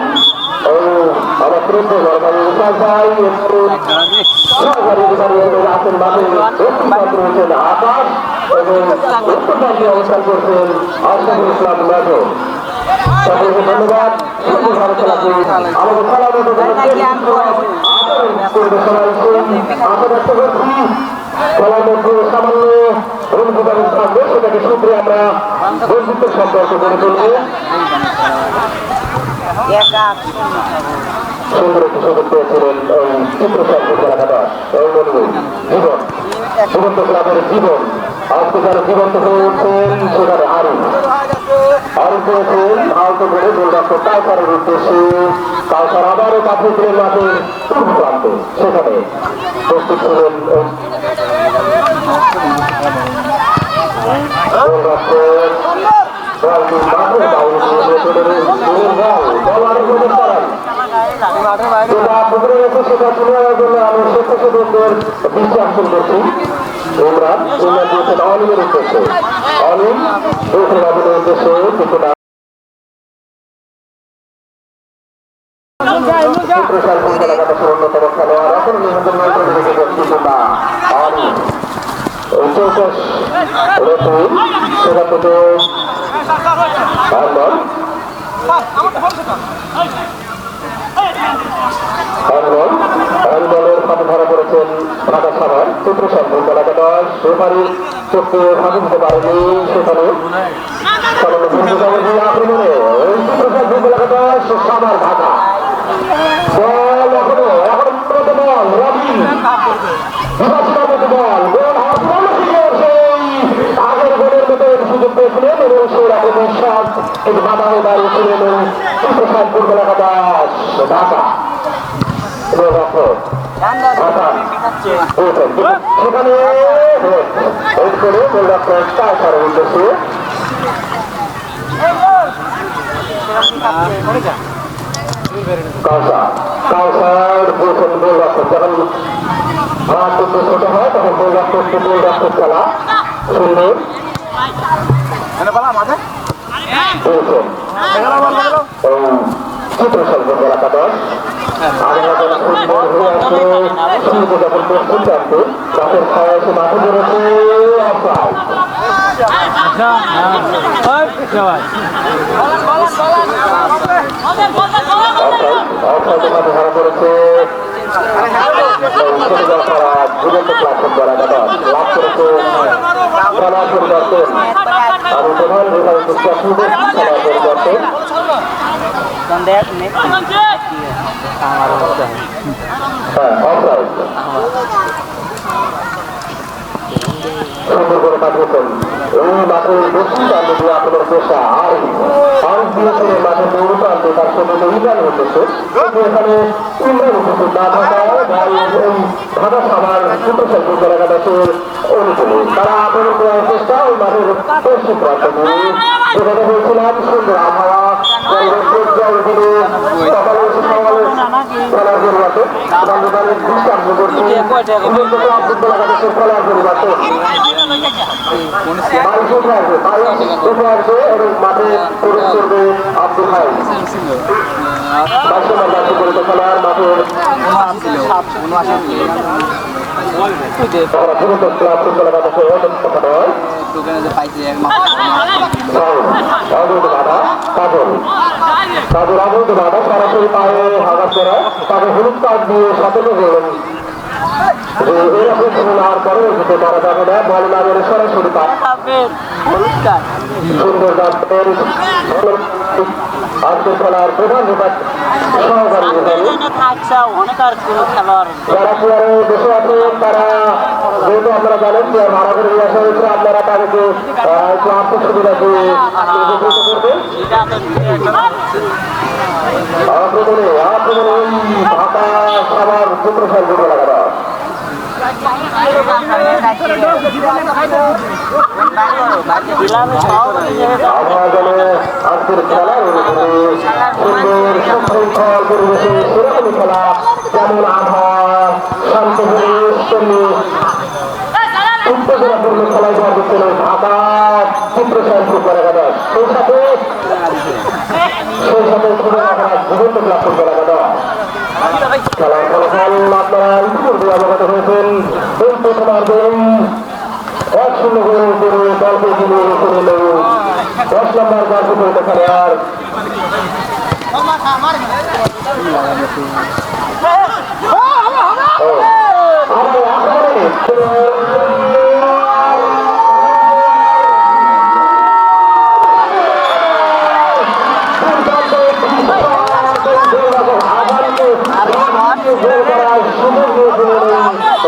S1: আমার শ্রদ্ধ সরকারি উৎসাহ ভাই, সরকারি আছেন মাঠের দক্ষিণ প্রান্তে রয়েছেন আকাশ এবং উত্তর প্রান্তে অবস্থান করছেন আশরাফুল ইসলাম মেজর। সকলকে ধন্যবাদ। আমাদের খেলার মতো আশা ব্যক্ত করছি খেলার মধ্যে সামান্য ভূমিকা থাকবে, সেটাকে সূত্রে আমরা বন্ধুত্বের সম্পর্ক গড়ে তুলব। সুন্দর একটি সুযোগ পেয়েছিলেন ওই চিত্রসাই ফুটবল একাদশ জীবন জীবন্ত ক্লাবের জীবন। আজকে যারা জীবন্ত হয়ে উঠছেন সেখানে আরুন পেয়েছেন আহত করে গোলরক্ষক কাউসারের উদ্দেশ্যে। কাউসার আবারও পাঠিয়েছিলেন মাঠের পূর্ব প্রান্তে, সেখানে প্রস্তুত ছিলেন দৃষ্টি আকর্ষণ করছি। ইমরান দিয়েছেন অনিমের উদ্দেশ্যে, অনিম উদ্দেশ্যে কিন্তু না অন্যতম খেলোয়াড় এখন কিন্তু না অনিম সেটা থেকে হ্যান্ডবলের ফাঁদে ধরা পড়েছেন ঢাকা সাভার চিত্রসাই ফুটবল একাদশ। রেফারি চোখকে ফাঁকি দিতে পারেনি, সেখানে আক্রমণে ওই চিত্রসাই ফুটবল একাদশ সাভার ঢাকা বল এখনো বল রবিন বল গোল আগের গোলের মতো সুযোগ পেয়েছিলেন এবং সেরকম বিশ্বাস কিন্তু বাধা হয়ে দাঁড়িয়েছিলেন চিত্রসাই ফুটবল একাদশ ঢাকা। সেখানে উদ্দেশ্যে কাউসার বলছেন গোলরক্ষক, যখন আমার কিন্তু ছোট হয় তখন গোলরক্ষক খেলা সুন্দর চিত্রসাই ফুটবল একাদশ। যখন পশ্চিম প্রান্তে গাছের ছায়া এসে মাঠে বেরোচ্ছে ধরা পড়েছে জীবন্ত ক্লাব ফুটবল একাদশ লাভ করেছে খেলা পরিবর্তন। আমি প্রধান বিভাগ খেলা পরিবর্তন সুন্দর করে পাঠিয়েছেন এই মাঠের দক্ষিণ প্রান্তে দিয়ে আপনাদের চেষ্টা আর দিয়েছে মাঠের দৌড় প্রান্তে তার সাথে ইমরান হতেছে কিন্তু এখানে ইমরান উপস্থিত না থাকায় এই ঢাকা সাভার সুপ্রসাদ এলাকা দেশের অনুকূলে তারা আপনাদের করার চেষ্টা ওই মাঠের পশ্চিম প্রান্তে যেখানে বলছিলাম সুন্দর আবহাওয়া সকালে খেলার পরিবর্তে দৃষ্টান্ত করছি এলাকা দেশের খেলার পরিবর্তে এবং মাঠে প্রবেশ করবে আব্দুল হাই খেলার মাঠের সরাসরি পায়ে আঘাত করা তাকে হলুদ কার্ড দিয়ে সতর্ক করলেন আর পরবর্তীতে করা যাবে না বল না মেরে সরাসরি সুন্দর আজকের খেলার প্রধান সহকারী যারা প্লেয়ারে বসে আছেন তারা যেহেতু আপনারা জানেন প্লেয়ার ভাড়া করে নিয়ে আসা হয়েছে আপনারা তাদেরকে একটু আত্মসুবিধা দিয়ে করবেন আক্রমণে ঢাকা সবার চিত্রশাল দুটো লাগানো আজকের খেলার সুন্দর সুশৃঙ্খল পরিবেশে সেরকমই খেলা যেমন আবহাওয়া শান্ত পরিবেশ তেমনি উত্তেজনাপূর্ণ খেলায় যাওয়া হচ্ছিল ঢাকা চিত্রশাল ফুটবল একাদশ সেই সাথে খুবই জীবন্ত ক্লাব ফুটবল একাদশ খেলার ফলাফল আপনারা ইতিপূর্বে অবগত হয়েছেন এই প্রথমার্ধে 1-0 গোল করে দলকে এগিয়ে রেখে দিল 10 নম্বর জার্সি খেলোয়াড়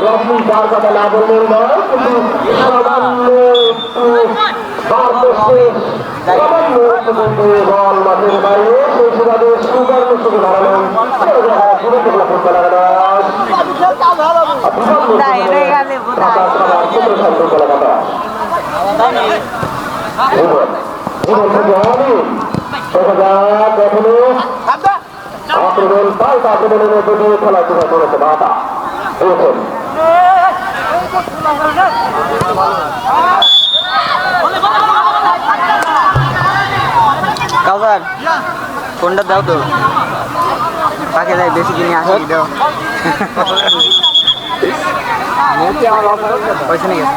S1: রফি যার কথা না বললেন নয় কিন্তু সামান্য বল মাঠের বাইরে সেই সুবাদে সুবর্ণ শুধু দাঁড়ালেন আক্রমণ পাল্টা আক্রমণের মধ্যে দিয়ে খেলাধুলা করেছে বাধা
S2: কাউসার ফোনটা দাও তো পাকে যাই বেশি কিনে আসি দাও পয়সা নিয়ে গেছে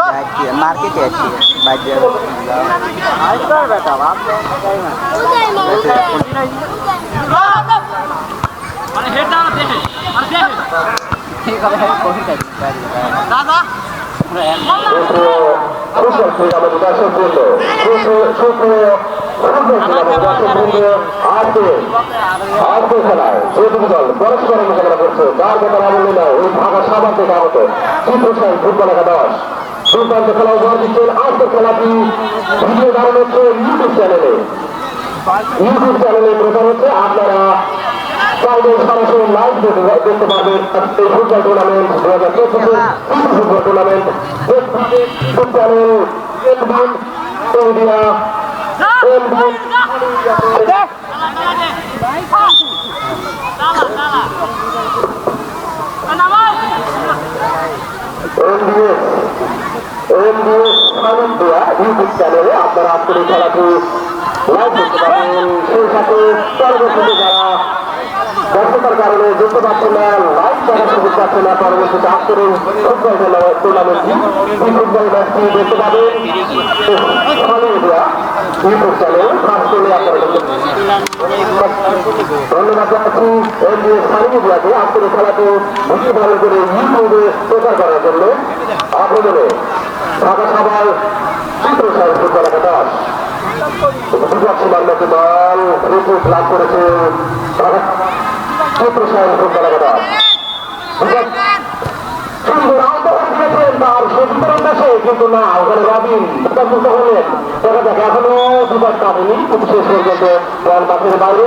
S2: 91 মার্কেটে আছি বাইরে
S1: দাদা খেলায় যেটুকু দল পরস্পর মোকাবেলা করছে যার কথা না বললে নয় ওই ঢাকা সাবার থেকে আগত চিত্রশাল ফুটবল একাদশ দুর্দান্ত খেলা উপহার দিচ্ছেন আজকের খেলাটি ভিডিও দাঁড়ানো হচ্ছে ইউটিউব চ্যানেলে প্রচার হচ্ছে আপনারা চাইলে সরাসরি লাইভ দেখতে পারবেন এই football tournament 2025 football tournament channel India YouTube চ্যানেলে আপনারা আজকের এই খেলাটি লাইভ দেখতে পাবেন সেই সাথে পরবর্তীতে যারা ব্যস্ততার কারণে যেতে পারছে না লাইভ দেখার সুযোগ পাচ্ছে না পরবর্তীতে আজকের এই ফুটবল টুর্নামেন্টটি এই ফুটবল ম্যাচটি দেখতে পাবেন ইউটিউব চ্যানেল খাস করে আপনারা ধন্যবাদ জানাচ্ছি এনডিএ স্থানীয় মিডিয়াকে আজকের এই খেলাটি বেশি ভালো করে ইউটিউবে প্রচার করার জন্য আবেদনে ঢাকা সভার চিত্রশাল ফুটবল একাদশ দল লাভ করেছে চিত্রশাল ফুটবল একাদশ সুন্দর তার সত্যের দেশে, কিন্তু না ওখানে রবিন মুক্ত হলেন। দেখা যাক এখনো দুবার কাটেনি, কিন্তু শেষ পর্যন্ত বল মাঠের বাইরে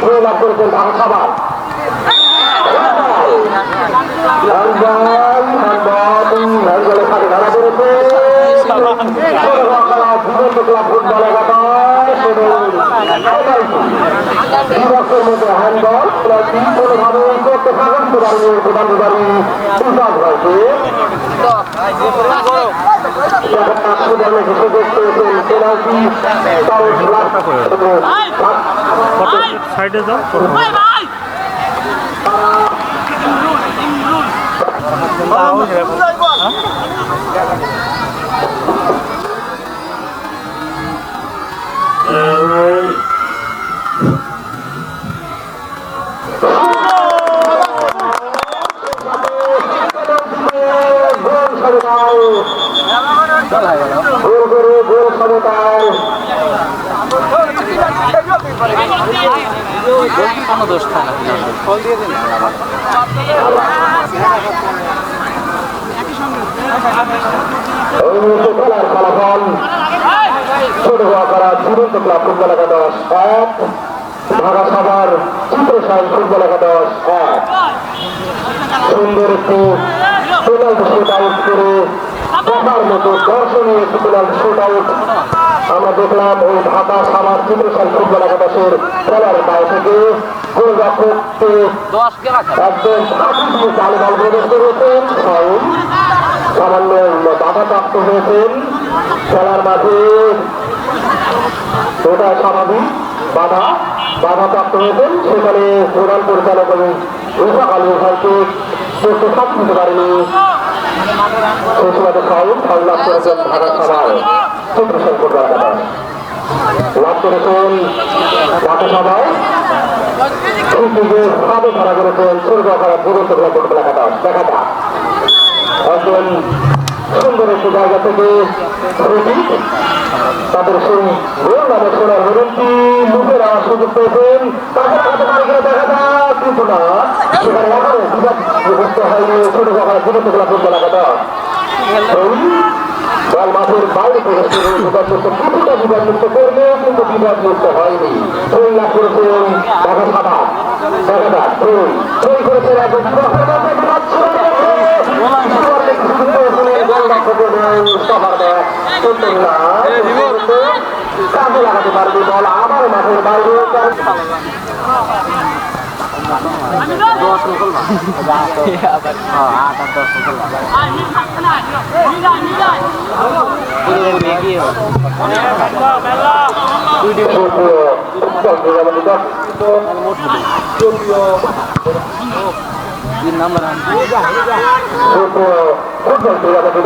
S1: ফ্রি লাভ করেছেন ঢাকা সাভার। ধরা পড়েছে ফুটবল বিভক্তের মধ্যে হ্যান্ডবল কোনোভাবে করতে থাকতে পারেনি প্রধানবাড়ি উল্টাল হয়েছে।
S3: সাইডে যাও
S1: গোল সমতায়
S2: কোনো দোষ থাকে না, ফল দিয়ে দিন
S1: এই মুহূর্তে খেলার ফলাফল ছোট হওয়া করা জীবন্ত ক্লাব ফুটবল একাদশ 1, ঢাকা সাভার চিত্রসাই ফুটবল একাদশ 1। সুন্দর একটি পেনাল্টি শুট আউট করে দেখার মতো দর্শনীয় একটি পেনাল্টি শুট আউট আমরা দেখলাম। ওই ঢাকা সাভার চিত্রসাই ফুটবল একাদশের খেলার গায়ে থেকে গোলরক্ষককে একদম ফাঁকি দিয়ে চালে বল প্রবেশ করেছেন। সামান্য বাধাপ্রাপ্ত হয়েছেন খেলার মাঠে, ওটা স্বাভাবিক বাধাপ্রাপ্ত হয়েছেন। সেখানে প্রধান পরিচালক এবং সকালে ওখানকে করতে ফাঁকি দিতে পারেনি। সেই সময় ফাউল লাভ করেছেন ঢাকা সাভার চিত্রসাই ফুটবল একাদশ, লাভ করেছেন ঢাকা সাভার ভাবে ধরা করেছেন সূর্যখারা জীবন্ত ক্লাব ফুটবল একাদশ। দেখা যাক একজন সুন্দর একটি জায়গা থেকে তাদের সেই গোল নামে সোনার হরিণটি লুপের আওয়াজ সুযোগ পেয়েছেন, তাদের হাতে পারে গেলে দেখা যাক, কিন্তু না সেখানে এখনো বিভক্ত হয়নি সূর্যখারা জীবন্ত ক্লাব ফুটবল একাদশ। বল মাঠের বাইরে থেকে কিছুটা বিপদমুক্ত করলেও কিন্তু বিপদমুক্ত হয়নি। ট্রেন লাভ করেছেন ঢাকা সাভার। দেখা যাক ট্রেন করেছেন একজন কাজে লাগাতে পারবে বল আবার মাঠের বাইরে।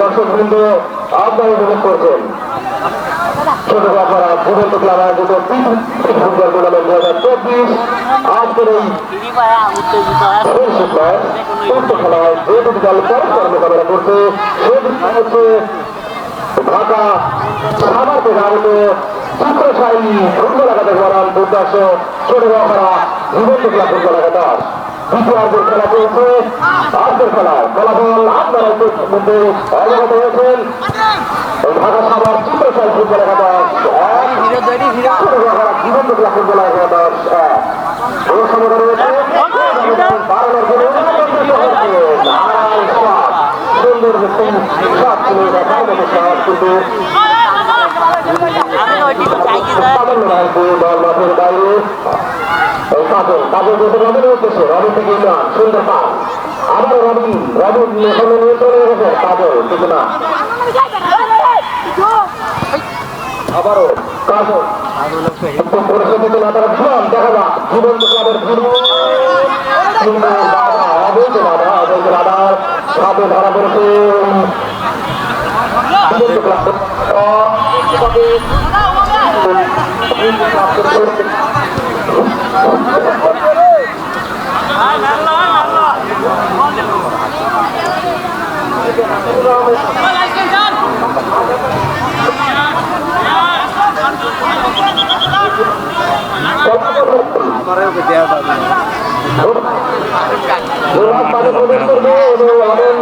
S1: দর্শকবৃন্দ আপনারা উপভোগ করছেন ছোট ব্যাপারা জীবন্ত ক্লাব আয়োজিত ফুটবল টুর্নামেন্ট 2024। আজকের এই উক্ত খেলায় যে দুটি দল পরস্পর মোকাবেলা করছে সে দুটি হচ্ছে ঢাকা সাভার থেকে আগত চিত্রসাই ফুটবল একাদশ বনাম দুর্দর্শ ছোট ব্যাপারা জীবন্ত ক্লাব ফুটবল একাদশ। দ্বিতীয়ার্ধের খেলা চলছে। আজকের খেলায় ফলাফল আপনারা মধ্যে অবগত হয়েছেন। ঢাকা সাভার চিত্রসাই ফুটবল একাদশ জীবন্ত ক্লাব ফুটবল একাদশ সমতা রয়েছে। বাড়ানোর জন্য সুন্দর শট ছিল দেখার মতো শট, কিন্তু দল মাঠের বাইরে কাজল যেতে রবির উদ্দেশ্যে রবি থেকে ইমরান সুন্দর পাস আবার রবি এখানে নিয়ন্ত্রণে রেখেছে কাজল, কিন্তু না আবারও কাজল পরিস্থিতিতে না তারা জীবন দেখা যাক জীবন্ত ক্লাবের অবৈধ বাধার সাথে ধরা পড়েছে জীবন্ত ক্লাব গোলাপ পানি প্রবেশ করবে এবং আমেন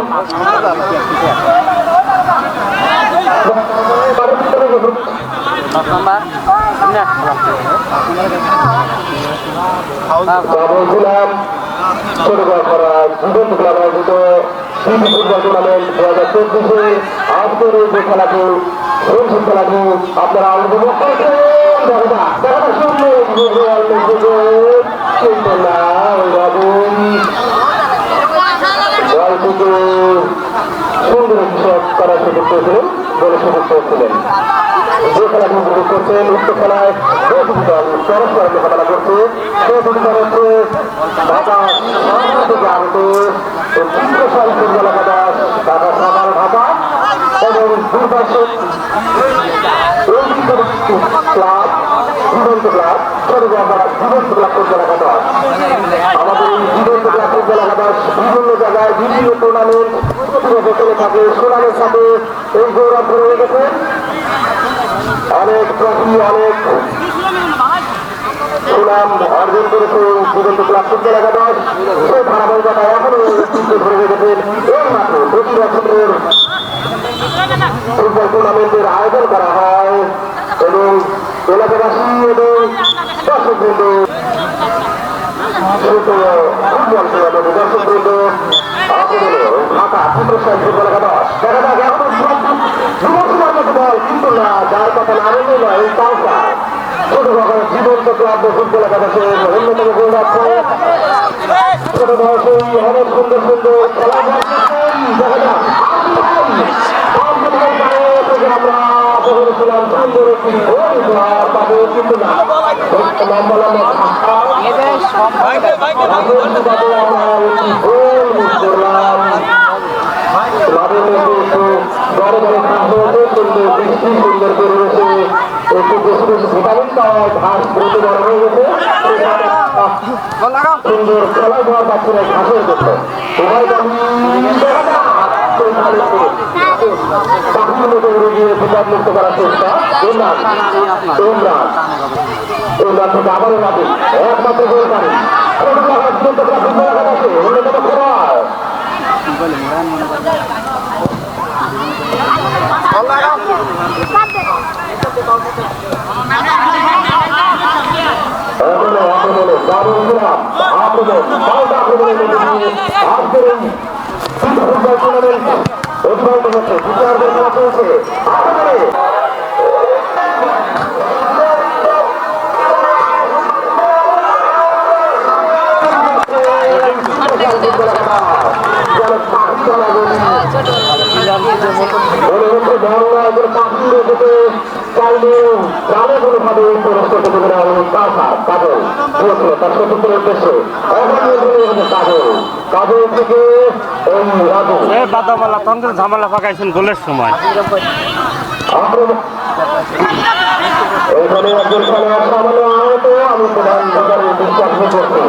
S1: বলছিলাম ছোট করা জীবন ক্লাব আয়োজিত ফুটবল টুর্নামেন্ট 2024-এ আজকের এই যে খেলাটি ফ্রেন্ডশিপ খেলাটি আপনারা উপভোগ করছেন। কিন্তু না ওই বাবুন বল থেকে সুন্দর কৃষক করার সুযোগ পেয়েছিলেন বলে সুযোগ পেয়েছিলেন। যে খেলাটি উপভোগ করছেন উক্ত খেলায় দুটি দল পরস্পর মোকাবেলা করছে। সেই দুটি দল হচ্ছে ঢাকা থেকে আগত চিত্রশাল ফুটবল একাদশ ঢাকা সাভার ঢাকা এবং দুর্বাসী ক্লাব জীবন্ত ক্লাব জীবন্ত ক্লাব ফুটবল একাদশ। আমাদের এই জীবন্ত ক্লাব ফুটবল একাদশ বিভিন্ন জায়গায় বিভিন্ন টুর্নামেন্ট প্রতিভাবে চলে থাকে। সুনামের সাথে এই গৌরব ধরে রেখেছে। অনেক ট্রফি অনেক সুনাম অর্জন করেছে জীবন্ত ক্লাব ফুটবল একাদশ। সেই ধারাবাহিকতা এখনো ধরে রেখেছেন। এই মাত্র প্রতি বছরের ফুটবল টুর্নামেন্টের আয়োজন করা হয় এবং এলাকাবাসী এবং দর্শকবৃন্দ ফুটবল টুর্নামেন্টের দর্শকবৃন্দ ঢাকা চিত্রশাল ফুটবল একাদশ দেখা যাক এখনো যুবসীমার মতো বল কিন্তু না যার কথা আনন্দ নয় কাউকা ছোট ভাবে জীবন্ত ক্লাব ফুটবল একাদশের অন্যতম গোলরক্ষক ছোট বয়সে অনেক সুন্দর সুন্দর খেলা দেখা যাক আমরা বলেছিলাম সুন্দর একটি পাবে কিন্তু না লম্বা লম্বা আমরা একটি গোল মিস করলাম। ক্লাবের মধ্যে একটু বড় বড় ঘাস হয়েছে কিন্তু বৃষ্টি সুন্দর পরিবেশে একটু বেশি বেশি ভিটামিন পাওয়া ঘাস দ্রুত বড় হয়ে গেছে। সুন্দর খেলা দেওয়া পাচ্ছে না ঘাসের জন্য পাখির মতো উড়ে গিয়ে বিপদ মুক্ত করার চেষ্টা ইমরান থেকে আবারও লাগে একমাত্র গোল পারে অন্যতম খেলোয়াড় অতিবাহিত হচ্ছে দ্বিতীয়ার্ধের খেলা চলছে। কাজল থেকে
S3: বাদামালা তন্ত্র ঝামেলা পাকাইছেন গোলের সময়।
S1: এখানে একজন খেলোয়াড় সামান্য আহত আমি প্রধান বিচারের দৃষ্টি আকর্ষণ করছি।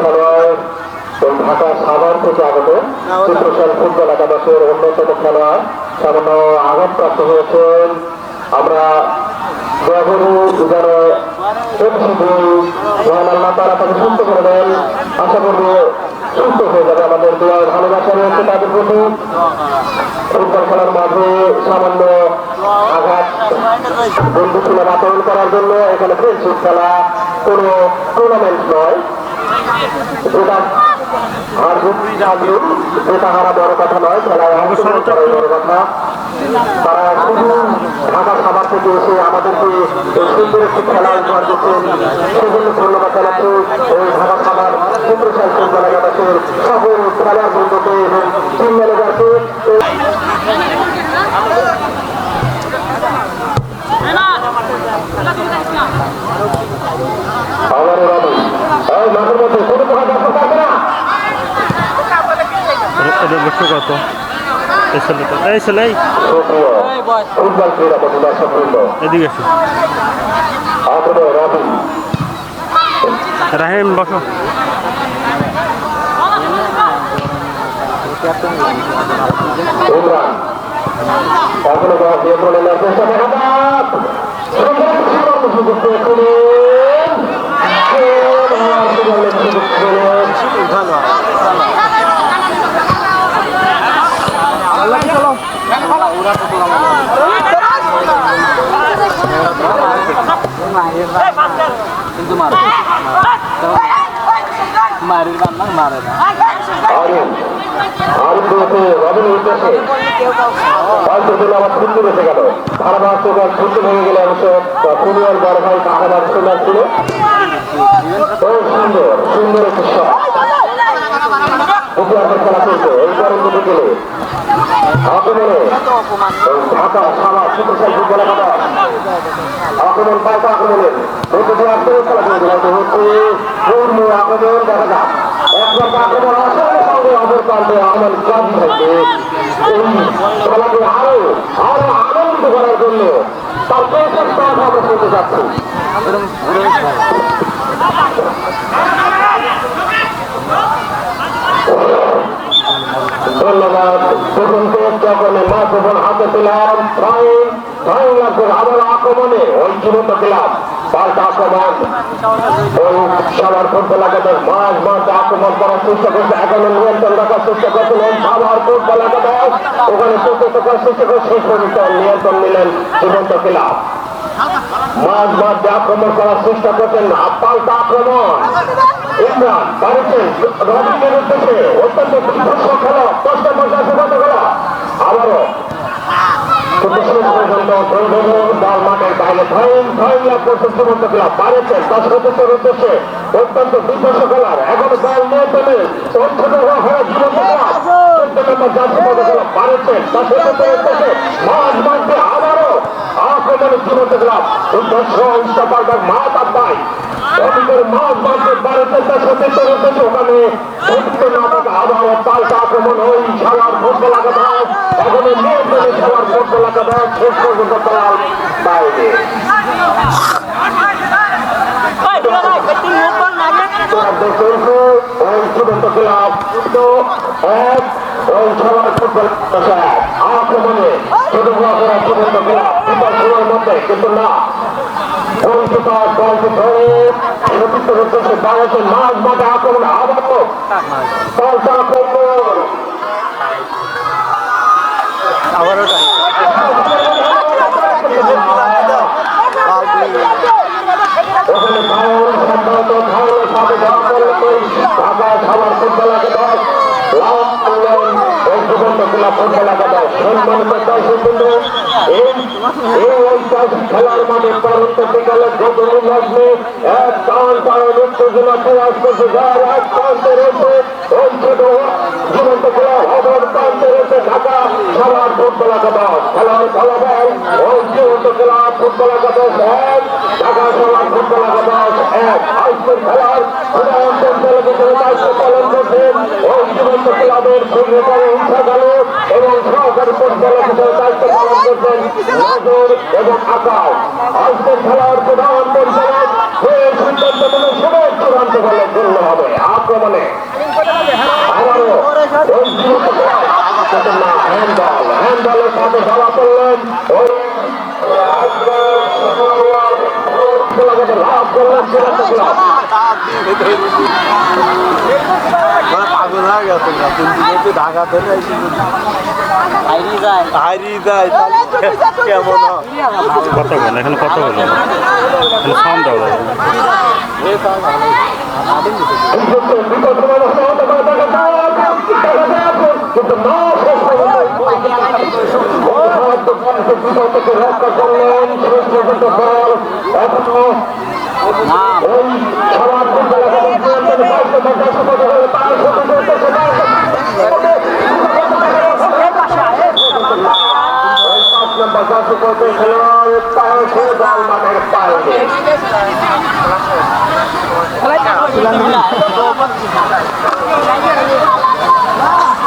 S1: খেলোয়াড় ঢাকা সাভার থেকে আগত চিত্রশাল ফুটবল একাদশের অন্যতম খেলোয়াড় সামান্য আঘাতপ্রাপ্ত হয়েছেন। আমরা তাকে সুস্থ করে দেন। আশা করবো সুস্থ হয়ে যাবে। আমাদের দোয়ার ভালোবাসা রয়েছে তাদের প্রতি। ফুটবল খেলার মাঝে সামান্য আঘাত বন্ধু ছিল আচরণ করার জন্য এখানে ফ্রেন্ডশিপ খেলা কোনো টুর্নামেন্ট নয়। যেটা হারা বড় কথা নয়, খেলায় অংশগ্রহণ করাই বড় কথা। তারা শুধু ঢাকা খাবার থেকে এসে আমাদেরকে এই সুন্দর একটি খেলা উপহার দিচ্ছেন, সেজন্য ধন্যবাদ জানাচ্ছি এই ঢাকা খাবার চিত্রশাল ফুটবল একাদশের সকল খেলার বন্ধুকে এবং টিম ম্যানেজারকে। মাঠের মধ্যে কোনো দর্শক থাকবে না।
S3: কত এই ছেলে
S1: ফুটবল ক্রীড়া দর্শক বৃন্দ
S3: এদিকে এসো। রাহিম বসো।
S1: ইমরান এখনো নিয়ন্ত্রণে নেওয়ার চেষ্টা দেখা যাক সুযোগ পেয়েছিলেন সুযোগ পেলেন
S2: কিন্তু মারের বান্না মারে না
S1: আর পেয়েছে রবিনের উদ্দেশ্যে হয়তো দিন আবার ছুটি বেঁচে গেল ধারাবাহিক ছুটি ভেঙে গেলে অবশ্য ফুটবল বড় ভাই কাহাবার সুন্দর ছিল সুন্দর সুন্দর একটি শট খেলা চলছে এই গরম দিকে গেলে আক্রমণে ঢাকা সারা সুপারসাইড ফুটবল একাদশ আক্রমণ পাল্টা আক্রমণের মধ্যে দিয়ে আক্রমণ খেলা চলছে হচ্ছে পূর্ণ আক্রমণ দেখা যাক একবার আক্রমণ আসলে সঙ্গে অপর প্রান্তে আমার ক্লাব থেকে এই খেলাকে আরো আনন্দিত করার জন্য তার প্রচেষ্টা আমরা করতে যাচ্ছি ধন্যবাদ প্রথম যখন মাইক্রোফোন হাতে পেলাম ছয় লাখের আবার আক্রমণে ওই জীবন্ত ক্লাব পাল্টা আক্রমণ ওই সবার ফুটবল একাদশ মাঝ আক্রমণ করার চেষ্টা করছে এখনো নিয়ন্ত্রণ রাখার চেষ্টা করছিলেন সবার ফুটবল একাদশ ওখানে চেষ্টা করার চেষ্টা করে শেষ পর্যন্ত নিয়ন্ত্রণ নিলেন জীবন্ত ক্লাব মাঝ আক্রমণ করার চেষ্টা করছেন পাল্টা আক্রমণ ইমরান পারেছেন রবিনের উদ্দেশ্যে অত্যন্ত বিধ্বস্ত খেলা কষ্টের মধ্যে সুগত খেলা আবারও কিন্তু শেষ পর্যন্ত দল মাঠের বাইরে ছয় লাখ পর্যন্ত জীবন্ত খেলা পারেছেন দর্শকদের উদ্দেশ্যে অত্যন্ত বিধ্বস্ত খেলার এখনো দল নিয়ন্ত্রণে ছোট হয়ে জীবন্ত খেলা পারেছেন দর্শকদের উদ্দেশ্যে মাঝে আবারও আক্রমণে জীবন্ত খেলা উদ্দেশ্য ইস্তাপালটার মাঠ আব্বাই অতীতের মাছ মাঝে পারেছেন তার সতীর্থের উদ্দেশ্যে ওখানে আবারও পাল্টা আক্রমণ ওই খেলার ফুটবল একাদশ এখনো নিয়ন্ত্রণে খেলার ফুটবল একাদশ শেষ পর্যন্ত খেলার বাইরে ওই জীবন্ত ক্লাব এক ওই খেলার ফুটবল আক্রমণে ছোট করা জীবন্ত ক্লাব বিপদ সময়ের মধ্যে কিন্তু না বলকে ধরে সতীর্থের উদ্দেশ্যে বাংলাদেশের মাঝ মাঠে আক্রমণ আবারও পাল্টা আক্রমণ ওখানে ভারত সম্ভবত ভারতের সাথে ঢাকা সবার ফুটবল একাদশ লাভ করলেন ওই জীবন্ত খেলা ফুটবল একাদশ সম্মানিত দর্শকবৃন্দ এই ঐতিহাসিক খেলার মাঠে পরন্ত বিকালে গৌতম লগ্নে এক টান উত্তেজনা প্রয়াস করছে যার এক প্রান্তে রয়েছে ওই ছোট জীবন্ত খেলা অপর প্রান্তে রয়েছে ঢাকা সবার ফুটবল একাদশ খেলার ফলাফল ওই জীবন্ত খেলা ফুটবল একাদশ এক ঢাকা সবার ফুটবল একাদশ এক আজকের খেলার দায়িত্ব পালন করছেন ওই জীবন্ত ক্লাবের সেক্রেটারি উঠা গেল এবং সহকারী পরিচালকের দায়িত্ব পালন করছেন নজর এবং আকাশ আজকের খেলার প্রধান পরিচালক সিদ্ধান্ত নেবে সবাই চূড়ান্ত বলে গণ্য হবে আক্রমণে আবারও ওই জীবন্ত ক্লাব হ্যান্ডবলের সাথে ধরা পড়লেন ওই লাভ করলেন জীবন্ত ক্লাব
S2: পাগল হয়ে গেছে তুমি ঢাকা ধরে হারিয়ে যায় কেমন
S3: কত বলে এখানে কত বলে এখানে সাউন্ড দেওয়া
S1: রক্ষা করলেন শেষ পর্যন্ত বল এখনো ওই সবার ফুটবল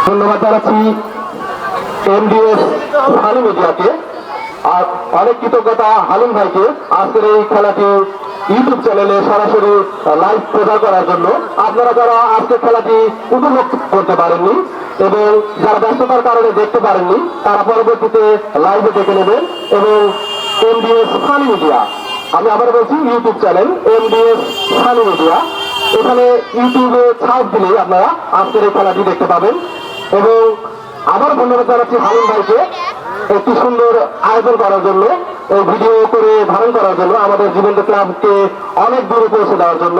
S1: ধন্যবাদ জানাচ্ছি এমডিএস হালিম মিডিয়াকে আর অনেক কৃতজ্ঞতা হালিম ভাইকে আজকের এই খেলাটি ইউটিউব চ্যানেলে সরাসরি লাইভ প্রচার করার জন্য। আপনারা যারা আজকে খেলাটি উপভোগ করতে পারেননি এবং যারা ব্যস্ততার কারণে দেখতে পারেননি তারা পরবর্তীতে লাইভে দেখে নেবেন। এবং এমডিএস ফানি মিডিয়া, আমি আবার বলছি YouTube channel MDS funny media, এখানে ইউটিউবে সার্চ দিলেই আপনারা আজকের এই খেলাটি দেখতে পাবেন। এবং আবার ধন্যবাদ জানাচ্ছি হালিম ভাইকে একটি সুন্দর আয়োজন করার জন্য, এই ভিডিও করে ধারণ করার জন্য, আমাদের জীবন্ত ক্লাবকে অনেক দূরে পৌঁছে দেওয়ার জন্য।